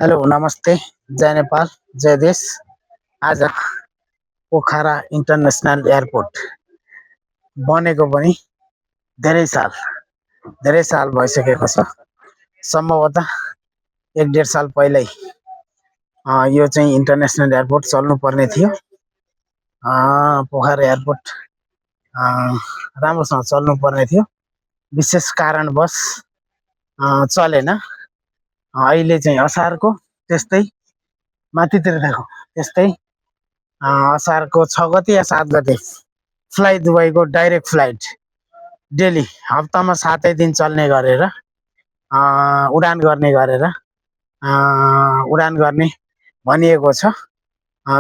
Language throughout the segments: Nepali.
हेलो नमस्ते जय नेपाल जय देश। आज पोखरा इन्टरनेसनल एयरपोर्ट बनेको पनि धेरै साल भइसकेको छ। सम्भवतः 1.5 साल पहिल्यै यो चाहिँ इन्टरनेसनल एयरपोर्ट चल्नु पर्ने थियो। पोखरा एयरपोर्ट राम्रोसँग चल्नु पर्ने थियो। विशेष कारणवश चलेन। अहिले चाहिँ असारको त्यस्तै माथितिर देखो त्यस्तै असारको 6 गते या 7 गते फ्लाइट दुबईको डाइरेक्ट फ्लाइट डेली हप्तामा 7 दिन चल्ने गरेर उडान गर्ने भनिएको छ।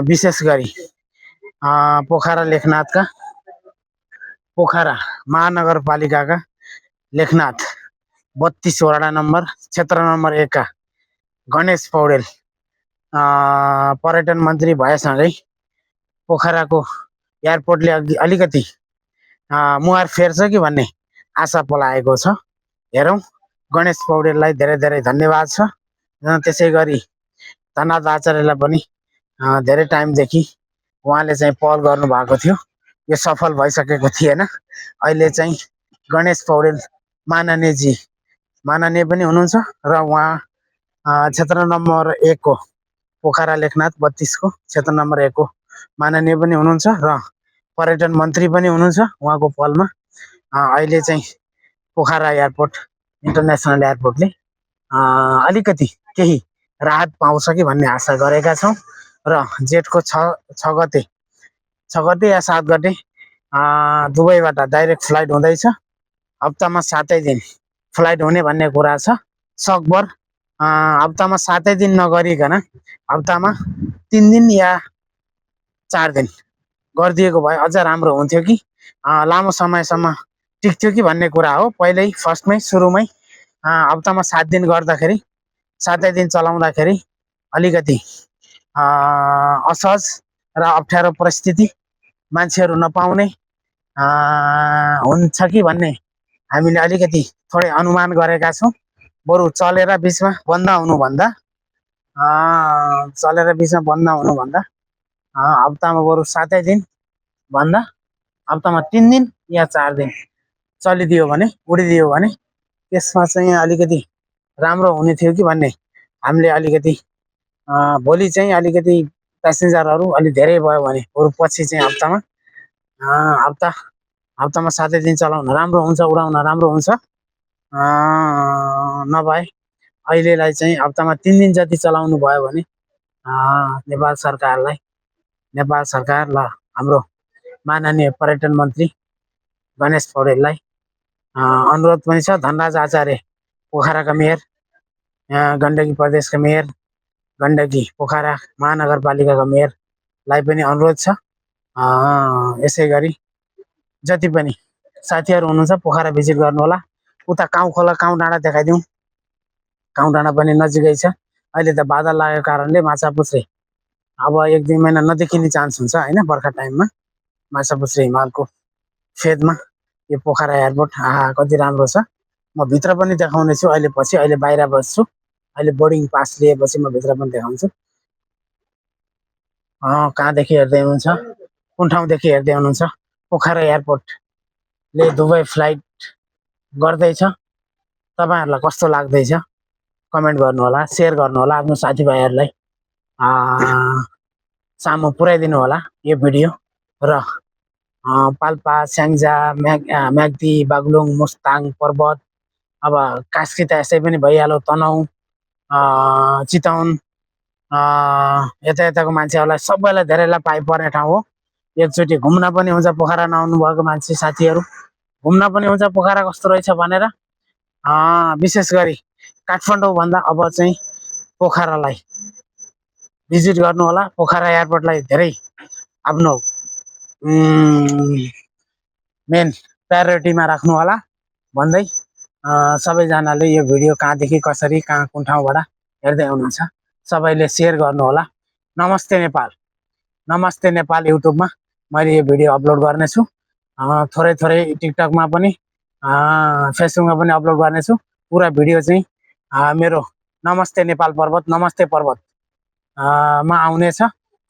विशेष गरी पोखरा लेखनाथका पोखरा महानगरपालिकाका लेखनाथ 32 वडा नम्बर क्षेत्र नम्बर 1 का गणेश पौडेल पर्यटन मन्त्री भएसँगै पोखराको एयरपोर्टले अलिकति मुहार फेर्छ कि भन्ने आशा पलाएको छ। हेरौँ, गणेश पौडेललाई धेरै धेरै धन्यवाद छ। त्यसै गरी धनराज आचार्यलाई पनि धेरै टाइमदेखि उहाँले चाहिँ पहल गर्नुभएको थियो, यो सफल भइसकेको थिएन। अहिले चाहिँ गणेश पौडेल माननीय पनि हुनुहुन्छ र उहाँ क्षेत्र नम्बर 1 को पोखरा लेखनाथ 32 को क्षेत्र नम्बर 1 को माननीय पनि हुनुहुन्छ र पर्यटन मन्त्री पनि हुनुहुन्छ। उहाँको पहलमा अहिले चाहिँ पोखरा एयरपोर्ट इन्टरनेसनल एयरपोर्टले अलिकति केही राहत पाउँछ कि भन्ने आशा गरेका छौँ। र जेठको 6 गते या 7 गते दुबईबाट डाइरेक्ट फ्लाइट हुँदैछ। हप्तामा 7 दिन फ्लाइट हुने भन्ने कुरा छ। सकभर हप्तामा 7 दिन नगरिकन हप्तामा 3 दिन या 4 दिन गरिदिएको भए अझ राम्रो हुन्थ्यो कि लामो समयसम्म टिक्थ्यो कि भन्ने कुरा हो। पहिल्यै फर्स्टमै सुरुमै हप्तामा 7 दिन गर्दाखेरि 7 दिन चलाउँदाखेरि अलिकति असहज र अप्ठ्यारो परिस्थिति मान्छेहरू नपाउने हुन्छ कि भन्ने हामीले अलिकति थोरै अनुमान गरेका छौँ। बरु चलेर बिचमा बन्द हुनुभन्दा हप्तामा बरु 7 दिन भन्दा हप्तामा 3 दिन या 4 दिन चलिदियो भने उडिदियो भने त्यसमा चाहिँ अलिकति राम्रो हुने थियो कि भन्ने हामीले अलिकति भोलि चाहिँ अलिकति प्यासेन्जरहरू अलि धेरै भयो भने बरु पछि चाहिँ हप्तामा 7 दिन चलाउन राम्रो हुन्छ, उडाउन राम्रो हुन्छ। नभए अहिलेलाई चाहिँ हप्तामा 3 दिन जति चलाउनु भयो भने नेपाल सरकार ल हाम्रो माननीय पर्यटन मन्त्री गणेश पौडेललाई अनुरोध पनि छ। धनराज आचार्य पोखराका मेयर, गण्डकी प्रदेशका मेयर, गण्डकी पोखरा महानगरपालिकाका मेयरलाई पनि अनुरोध छ। यसै गरी जति पनि साथीहरू हुनुहुन्छ पोखरा भिजिट गर्नुहोला। उता काउँ खोला काउँ डाँडा देखाइदिउँ। काउँ डाँडा पनि नजिकै छ। अहिले त बादल लागेको कारणले माछापुच्छ्रे अब 1-2 महिना नदेखिने चान्स हुन्छ होइन। बर्खा टाइममा माछापुच्छ्रे हिमालको फेदमा यो पोखरा एयरपोर्ट कति राम्रो छ। म भित्र पनि देखाउने छु अहिले बाहिर बस्छु। अहिले बोर्डिङ पास लिएपछि म भित्र पनि देखाउँछु। कहाँदेखि हेर्दै हुनुहुन्छ, कुन ठाउँदेखि हेर्दै हुनुहुन्छ, पोखरा एयरपोर्टले दुबई फ्लाइट गर्दैछ। तपाईँहरूलाई कस्तो लाग्दैछ कमेन्ट गर्नुहोला, सेयर गर्नुहोला, आफ्नो साथीभाइहरूलाई सामु पुर्याइदिनु होला यो भिडियो। र पाल्पा, स्याङ्जा, म्याग्दी, बागलुङ, मुस्ताङ पर्वत, अब कास्की त यसै पनि भइहाल्यो, तनहुँ, चितवन, यताको मान्छेहरूलाई सबैलाई धेरैलाई पाइपर्ने ठाउँ हो। एकचोटि घुम्न पनि हुन्छ पोखरा नआउनु भएको मान्छे साथीहरू, घुम्न पनि हुन्छ पोखरा कस्तो रहेछ भनेर। विशेष गरी काठमाडौँ भन्दा अब चाहिँ पोखरालाई भिजिट गर्नु होला। पोखरा एयरपोर्टलाई धेरै आफ्नो मेन प्रायोरिटीमा राख्नु होला भन्दै सबैजनाले यो भिडियो कहाँदेखि कसरी कुन ठाउँबाट हेर्दै हुनुहुन्छ सबैले सेयर गर्नुहोला। नमस्ते नेपाल युट्युबमा मैले यो भिडियो अपलोड गर्नेछु। थोरै टिकटकमा पनि फेसबुकमा पनि अपलोड गर्नेछु। पुरा भिडियो चाहिँ मेरो नमस्ते नेपाल पर्वत, नमस्ते पर्वत मा आउनेछ।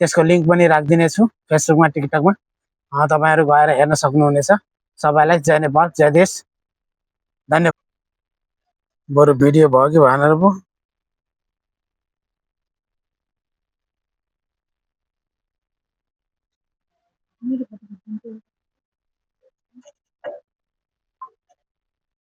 त्यसको लिङ्क पनि राखिदिनेछु फेसबुकमा, टिकटकमा। तपाईँहरू गएर हेर्न सक्नुहुनेछ। सबैलाई जय नेपाल, जय देश, धन्यवाद। बरु भिडियो भयो कि भएन र पो।